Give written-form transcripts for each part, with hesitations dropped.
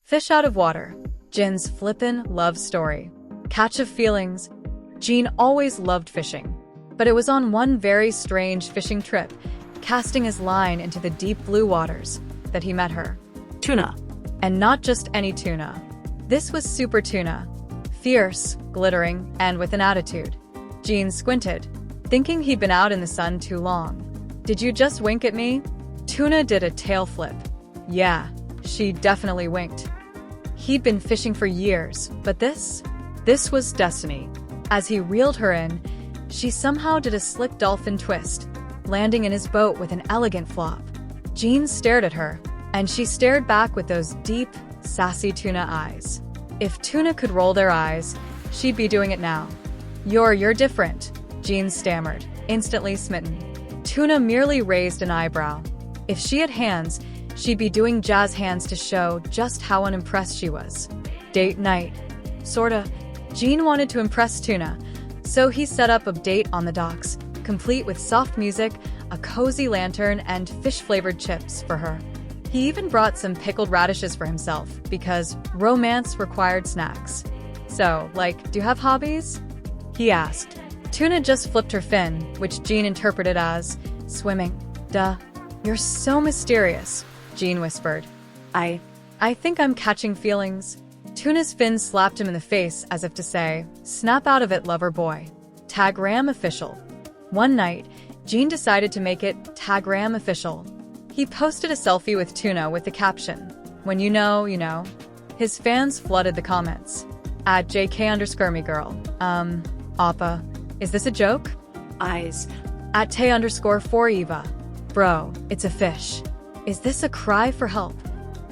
Fish out of water. Jin's flippin' love story. Catch of feelings. Jin always loved fishing. But it was on one very strange fishing trip, casting his line into the deep blue waters, that he met her. Tuna. And not just any tuna. This was super tuna. Fierce, glittering, and with an attitude. Jin squinted, thinking he'd been out in the sun too long. Did you just wink at me? Tuna did a tail flip. Yeah, she definitely winked. He'd been fishing for years, but this was destiny. As he reeled her in, she somehow did a slick dolphin twist, landing in his boat with an elegant flop. Jin stared at her, and she stared back with those deep, sassy tuna eyes. If tuna could roll their eyes, she'd be doing it now. You're different, Jin stammered, instantly smitten. Tuna merely raised an eyebrow. If she had hands, she'd be doing jazz hands to show just how unimpressed she was. Date night. Sorta. Jin wanted to impress Tuna, so he set up a date on the docks, complete with soft music, a cozy lantern, and fish-flavored chips for her. He even brought some pickled radishes for himself, because romance required snacks. So, do you have hobbies? He asked. Tuna just flipped her fin, which Jin interpreted as swimming. Duh. You're so mysterious, Jin whispered. I think I'm catching feelings. Tuna's fin slapped him in the face as if to say, snap out of it, lover boy. Tagram official. One night, Jin decided to make it Tagram official. He posted a selfie with Tuna with the caption, when you know, you know. His fans flooded the comments. At JK_me girl. Appa. Is this a joke? Eyes. At Tay_4Eva. Bro, it's a fish. Is this a cry for help?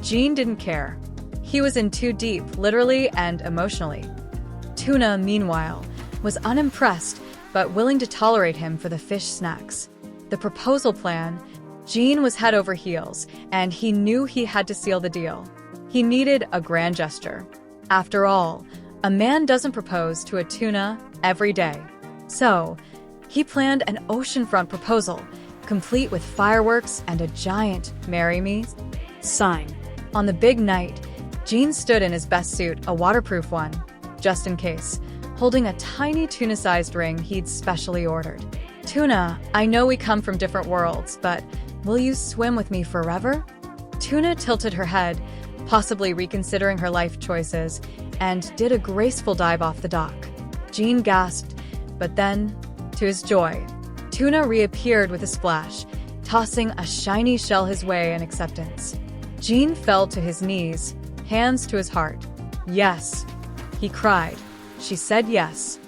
Jin didn't care. He was in too deep, literally and emotionally. Tuna, meanwhile, was unimpressed, but willing to tolerate him for the fish snacks. The proposal plan, Jin was head over heels, and he knew he had to seal the deal. He needed a grand gesture. After all, a man doesn't propose to a tuna every day. So, he planned an oceanfront proposal, complete with fireworks and a giant "Marry Me" sign. On the big night, Jin stood in his best suit, a waterproof one, just in case, holding a tiny tuna-sized ring he'd specially ordered. Tuna, I know we come from different worlds, but will you swim with me forever? Tuna tilted her head, possibly reconsidering her life choices, and did a graceful dive off the dock. Jin gasped, but then, to his joy, Tuna reappeared with a splash, tossing a shiny shell his way in acceptance. Jin fell to his knees, hands to his heart. Yes, he cried. She said yes.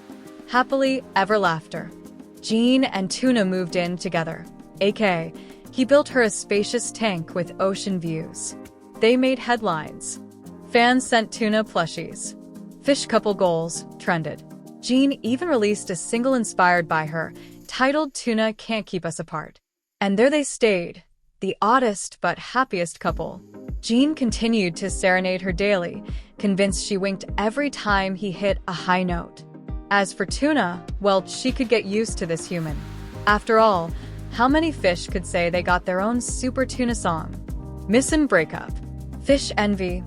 Happily ever after. Jin and Tuna moved in together. AK, he built her a spacious tank with ocean views. They made headlines. Fans sent Tuna plushies. Fish couple goals trended. Jin even released a single inspired by her, titled Tuna Can't Keep Us Apart. And there they stayed, the oddest but happiest couple. Jin continued to serenade her daily, convinced she winked every time he hit a high note. As for Tuna, well, she could get used to this human. After all, how many fish could say they got their own super tuna song? Missin' breakup. Fish envy.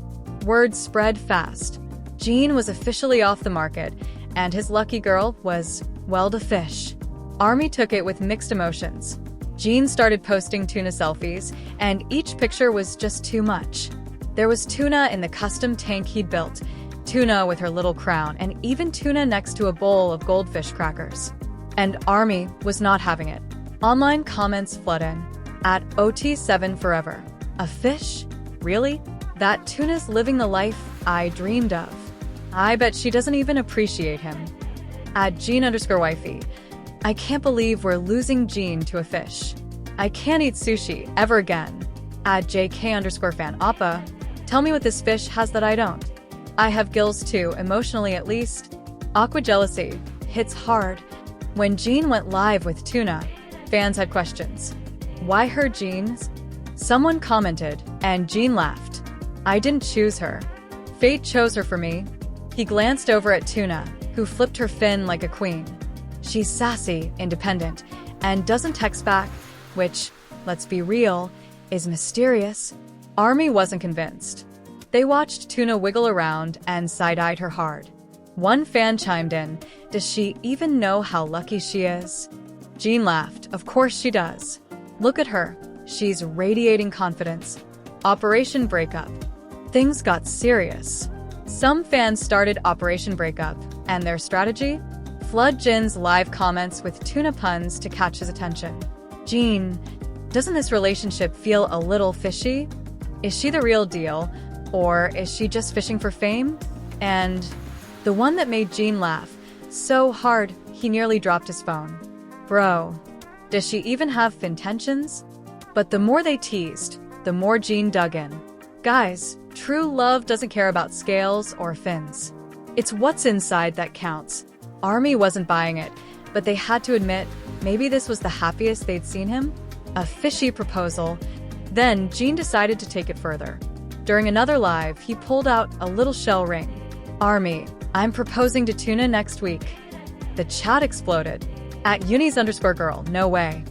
Word spread fast. Jin was officially off the market, and his lucky girl was, well, the fish. Army took it with mixed emotions. Jin started posting tuna selfies, and each picture was just too much. There was Tuna in the custom tank he'd built, Tuna with her little crown, and even Tuna next to a bowl of goldfish crackers. And Army was not having it. Online comments flood in. At OT7 forever. A fish? Really? That Tuna's living the life I dreamed of. I bet she doesn't even appreciate him. At Jin_wifey. I can't believe we're losing Jin to a fish. I can't eat sushi ever again. At JK_fan Appa. Tell me what this fish has that I don't. I have gills too, emotionally at least. Aqua jealousy hits hard. When Jin went live with Tuna, fans had questions. Why her jeans? Someone commented, and Jin laughed. I didn't choose her. Fate chose her for me. He glanced over at Tuna, who flipped her fin like a queen. She's sassy, independent, and doesn't text back, which, let's be real, is mysterious. Army wasn't convinced. They watched Tuna wiggle around and side-eyed her hard. One fan chimed in, "Does she even know how lucky she is?" Jean laughed. "Of course she does. Look at her. She's radiating confidence." Operation Breakup. Things got serious. Some fans started Operation Breakup, and their strategy? Flood Jin's live comments with Tuna puns to catch his attention. "Jean, doesn't this relationship feel a little fishy? Is she the real deal? Or is she just fishing for fame?" And the one that made Jean laugh so hard he nearly dropped his phone. "Bro, does she even have intentions?" But the more they teased, the more Jean dug in. Guys, true love doesn't care about scales or fins. It's what's inside that counts. ARMY wasn't buying it, but they had to admit maybe this was the happiest they'd seen him. A fishy proposal. Then Jean decided to take it further. During another live, he pulled out a little shell ring. "ARMY, I'm proposing to Tuna next week." The chat exploded. At unis_girl, "No way.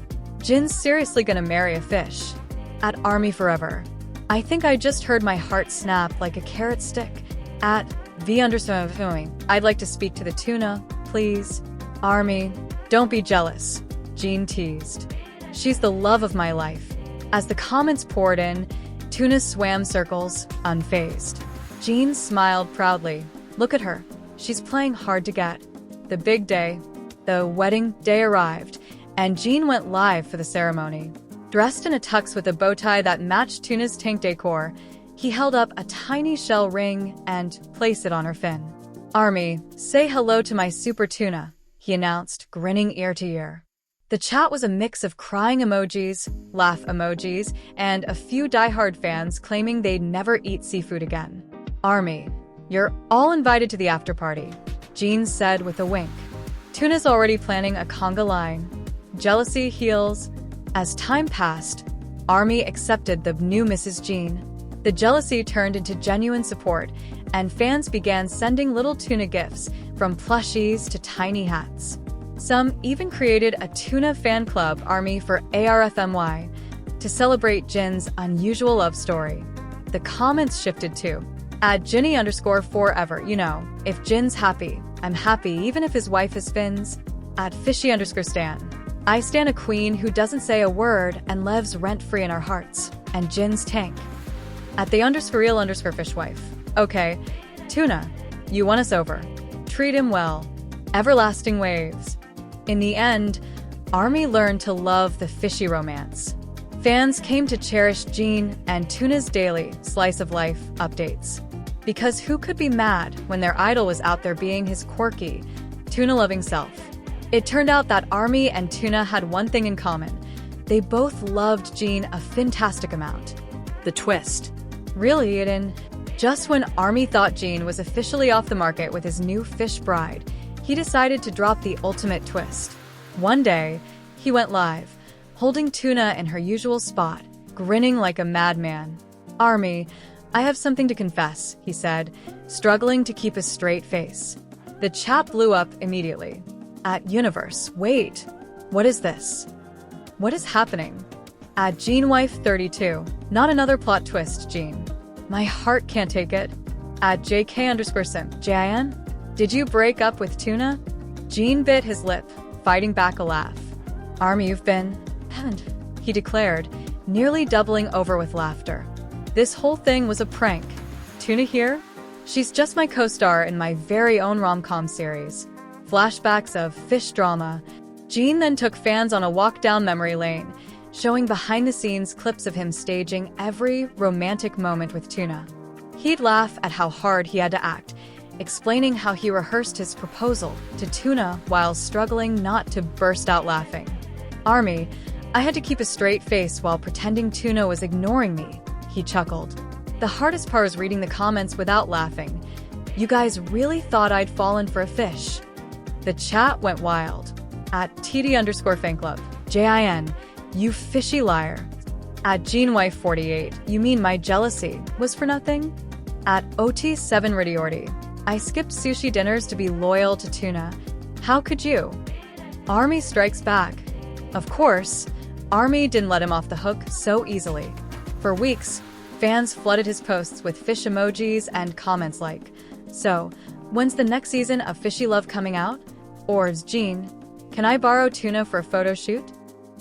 Jin's seriously gonna marry a fish." At ARMY forever. "I think I just heard my heart snap like a carrot stick." At V_, "I'd like to speak to the Tuna, please." ARMY, "Don't be jealous," Jean teased. "She's the love of my life." As the comments poured in, Tuna swam circles, unfazed. Jean smiled proudly. Look at her. She's playing hard to get. The big day, the wedding day arrived, and Jean went live for the ceremony. Dressed in a tux with a bow tie that matched Tuna's tank decor, he held up a tiny shell ring and placed it on her fin. "ARMY, say hello to my super Tuna," he announced, grinning ear to ear. The chat was a mix of crying emojis, laugh emojis, and a few diehard fans claiming they'd never eat seafood again. "ARMY, you're all invited to the after party," Jean said with a wink. Tuna's already planning a conga line. Jealousy heals. As time passed, ARMY accepted the new Mrs. Jean. The jealousy turned into genuine support, and fans began sending little Tuna gifts, from plushies to tiny hats. Some even created a Tuna fan club, ARMY for ARFMY, to celebrate Jin's unusual love story. The comments shifted too. At Ginny_forever, if Jin's happy, I'm happy even if his wife has fins. At fishy_stan, I stan a queen who doesn't say a word and lives rent-free in our hearts. And Jin's tank. At the _real_fishwife. Okay, Tuna, you won us over. Treat him well. Everlasting waves. In the end, ARMY learned to love the fishy romance. Fans came to cherish Jean and Tuna's daily slice of life updates. Because who could be mad when their idol was out there being his quirky, Tuna-loving self? It turned out that ARMY and Tuna had one thing in common. They both loved Jean a fantastic amount. The twist. Really, Eden. Just when ARMY thought Jean was officially off the market with his new fish bride, he decided to drop the ultimate twist. One day, he went live, holding Tuna in her usual spot, grinning like a madman. "ARMY, I have something to confess," he said, struggling to keep a straight face. The chat blew up immediately. At Universe, wait, what is this? What is happening? At GeneWife32, not another plot twist, Jean. My heart can't take it. At JK_simp, Jin, did you break up with Tuna? Jean bit his lip, fighting back a laugh. "ARMY, haven't," he declared, nearly doubling over with laughter. This whole thing was a prank. Tuna here? She's just my co-star in my very own rom-com series. Flashbacks of fish drama. Jean then took fans on a walk down memory lane, showing behind-the-scenes clips of him staging every romantic moment with Tuna. He'd laugh at how hard he had to act, explaining how he rehearsed his proposal to Tuna while struggling not to burst out laughing. "ARMY, I had to keep a straight face while pretending Tuna was ignoring me," he chuckled. The hardest part was reading the comments without laughing. "You guys really thought I'd fallen for a fish." The chat went wild. At TD_fanclub, Jin, you fishy liar. At GeneWife48, you mean my jealousy was for nothing? At OT7Ridiorty, I skipped sushi dinners to be loyal to Tuna. How could you? ARMY strikes back. Of course, ARMY didn't let him off the hook so easily. For weeks, Fans flooded his posts with fish emojis and comments like, "So, when's the next season of Fishy Love coming out?" Or, "Jean, can I borrow Tuna for a photo shoot?"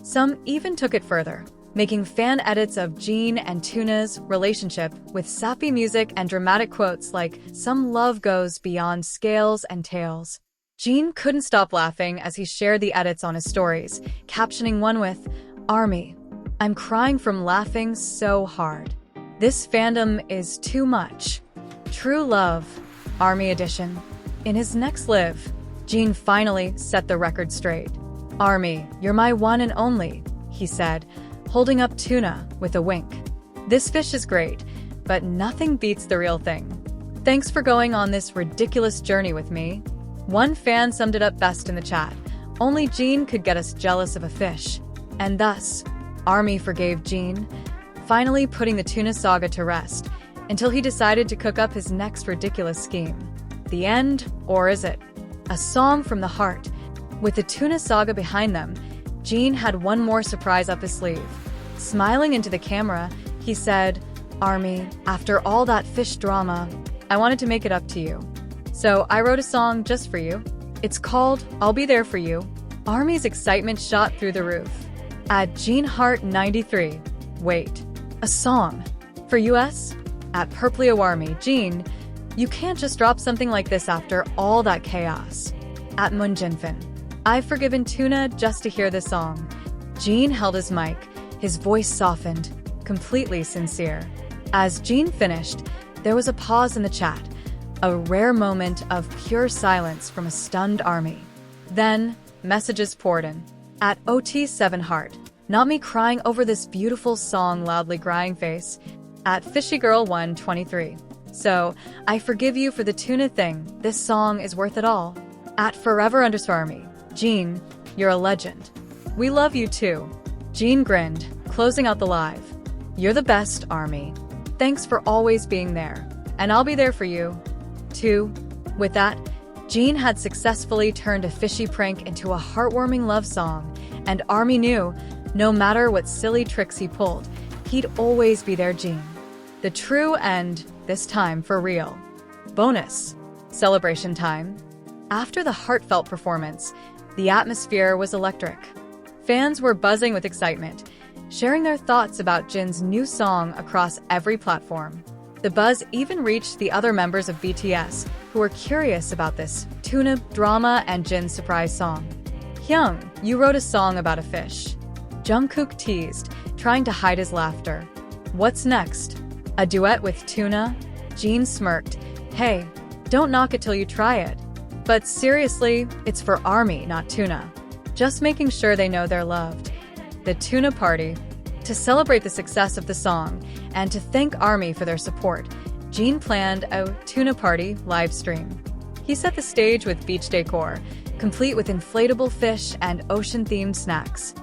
Some even took it further, making fan edits of Jean and Tuna's relationship with sappy music and dramatic quotes like, "Some love goes beyond scales and tails." Jean couldn't stop laughing as he shared the edits on his stories, captioning one with, "Army, I'm crying from laughing so hard. This fandom is too much. True love, Army edition." In his next live, Jean finally set the record straight. "Army, you're my one and only," he said, holding up Tuna with a wink. "This fish is great, but nothing beats the real thing. Thanks for going on this ridiculous journey with me." One fan summed it up best in the chat: "Only Jean could get us jealous of a fish." And thus, Army forgave Jean, finally putting the Tuna saga to rest, until he decided to cook up his next ridiculous scheme. The end, or is it? A song from the heart. With the Tuna saga behind them, Jean had one more surprise up his sleeve. Smiling into the camera, he said, "Army, after all that fish drama, I wanted to make it up to you. So I wrote a song just for you. It's called I'll Be There For You." Army's excitement shot through the roof. At GeneHart93, "Wait, a song? For US?" At PurpleoArmy, "Jean, you can't just drop something like this after all that chaos." At Munjinfin, "I've forgiven Tuna just to hear this song." Jean held his mic, his voice softened, completely sincere. As Jean finished, there was a pause in the chat, a rare moment of pure silence from a stunned Army. Then, messages poured in. At OT7Heart, "Not me crying over this beautiful song, loudly crying face." At FishyGirl123, "So, I forgive you for the Tuna thing, this song is worth it all." At Forever_Army, "Jean, you're a legend. We love you too." Jean grinned, closing out the live. "You're the best, Army. Thanks for always being there. And I'll be there for you, too." With that, Jean had successfully turned a fishy prank into a heartwarming love song, and Army knew, no matter what silly tricks he pulled, he'd always be there, Jean. The true and, this time for real. Bonus. Celebration time. After the heartfelt performance, the atmosphere was electric. Fans were buzzing with excitement, sharing their thoughts about Jin's new song across every platform. The buzz even reached the other members of BTS, who were curious about this Tuna drama and Jin's surprise song. "Hyung, you wrote a song about a fish." Jungkook teased, trying to hide his laughter. "What's next? A duet with Tuna?" Jean smirked. "Hey, don't knock it till you try it." But seriously, it's for Army, not Tuna. Just making sure they know they're loved. The Tuna party. To celebrate the success of the song, and to thank Army for their support, Jean planned a Tuna party live stream. He set the stage with beach decor, complete with inflatable fish and ocean-themed snacks.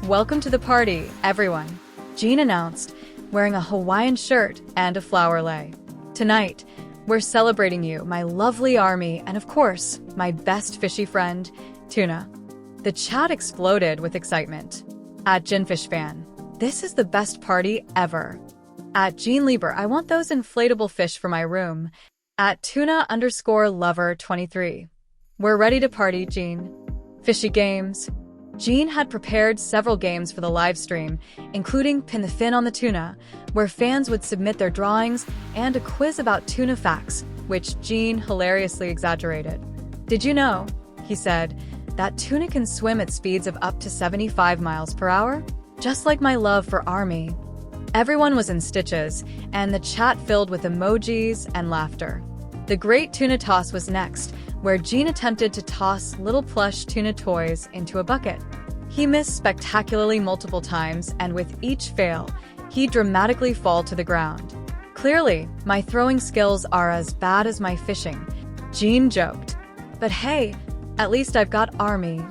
"Welcome to the party, everyone," Jean announced, wearing a Hawaiian shirt and a flower lei. "Tonight, we're celebrating you, my lovely Army, and of course, my best fishy friend, Tuna." The chat exploded with excitement. At JinFishFan, "This is the best party ever." At JeanLieber, "I want those inflatable fish for my room." At Tuna_Lover23, "We're ready to party, Jean." Fishy games. Jean had prepared several games for the live stream, including Pin the Fin on the Tuna, where fans would submit their drawings, and a quiz about Tuna facts, which Jean hilariously exaggerated. "Did you know," he said, "that Tuna can swim at speeds of up to 75 miles per hour? Just like my love for Army." Everyone was in stitches, and the chat filled with emojis and laughter. The Great Tuna Toss was next, where Jean attempted to toss little plush tuna toys into a bucket. He missed spectacularly multiple times, and with each fail, he'd dramatically fall to the ground. "Clearly, my throwing skills are as bad as my fishing," Jean joked. "But hey, at least I've got Army."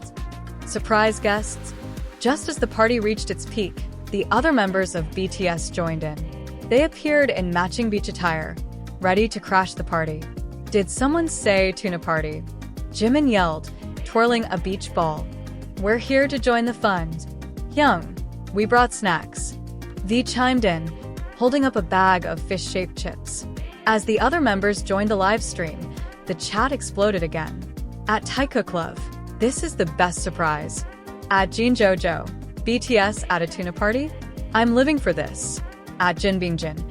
Surprise guests. Just as the party reached its peak, the other members of BTS joined in. They appeared in matching beach attire, ready to crash the party. "Did someone say Tuna party?" Jimin yelled, twirling a beach ball. "We're here to join the fun." "Hyung, we brought snacks." V chimed in, holding up a bag of fish-shaped chips. As the other members joined the live stream, the chat exploded again. At Taika Club, this is the best surprise. At Jin Jojo, BTS at a Tuna party? I'm living for this. At Jinbingjin,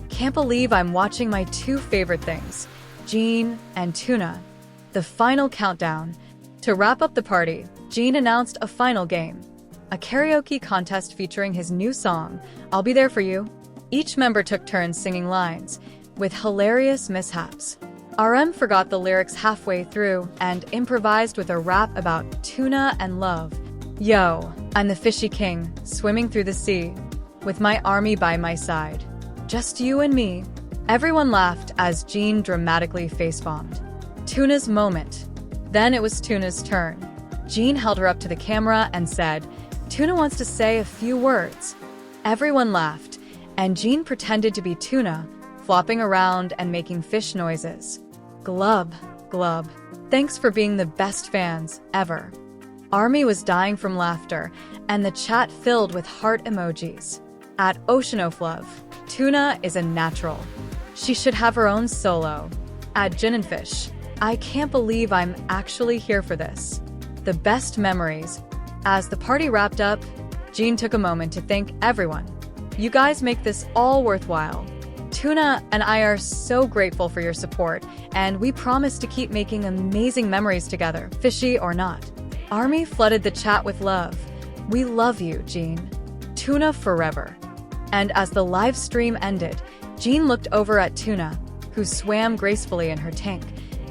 can't believe I'm watching my two favorite things, Jin and Tuna. The final countdown. To wrap up the party, Jin announced a final game, a karaoke contest featuring his new song, I'll Be There For You. Each member took turns singing lines, with hilarious mishaps. RM forgot the lyrics halfway through and improvised with a rap about tuna and love. Yo, I'm the fishy king, swimming through the sea, with my army by my side. Just you and me. Everyone laughed as Jin dramatically face-bombed. Tuna's moment. Then it was Tuna's turn. Jin held her up to the camera and said, Tuna wants to say a few words. Everyone laughed, and Jin pretended to be Tuna, flopping around and making fish noises. Glub, glub. Thanks for being the best fans ever. Army was dying from laughter, and the chat filled with heart emojis. At Oceanoflove, Tuna is a natural. She should have her own solo. At Gin and Fish, I can't believe I'm actually here for this. The best memories. As the party wrapped up, Jin took a moment to thank everyone. You guys make this all worthwhile. Tuna and I are so grateful for your support, and we promise to keep making amazing memories together, fishy or not. Army flooded the chat with love. We love you, Jin. Tuna forever. And as the live stream ended, Jin looked over at Tuna, who swam gracefully in her tank,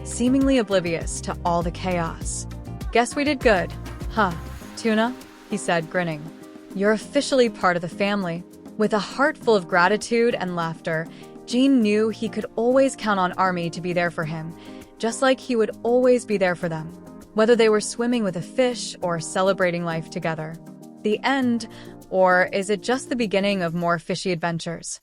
seemingly oblivious to all the chaos. Guess we did good, huh, Tuna? He said, grinning. You're officially part of the family. With a heart full of gratitude and laughter, Jin knew he could always count on Army to be there for him, just like he would always be there for them, whether they were swimming with a fish or celebrating life together. The end, or is it just the beginning of more fishy adventures?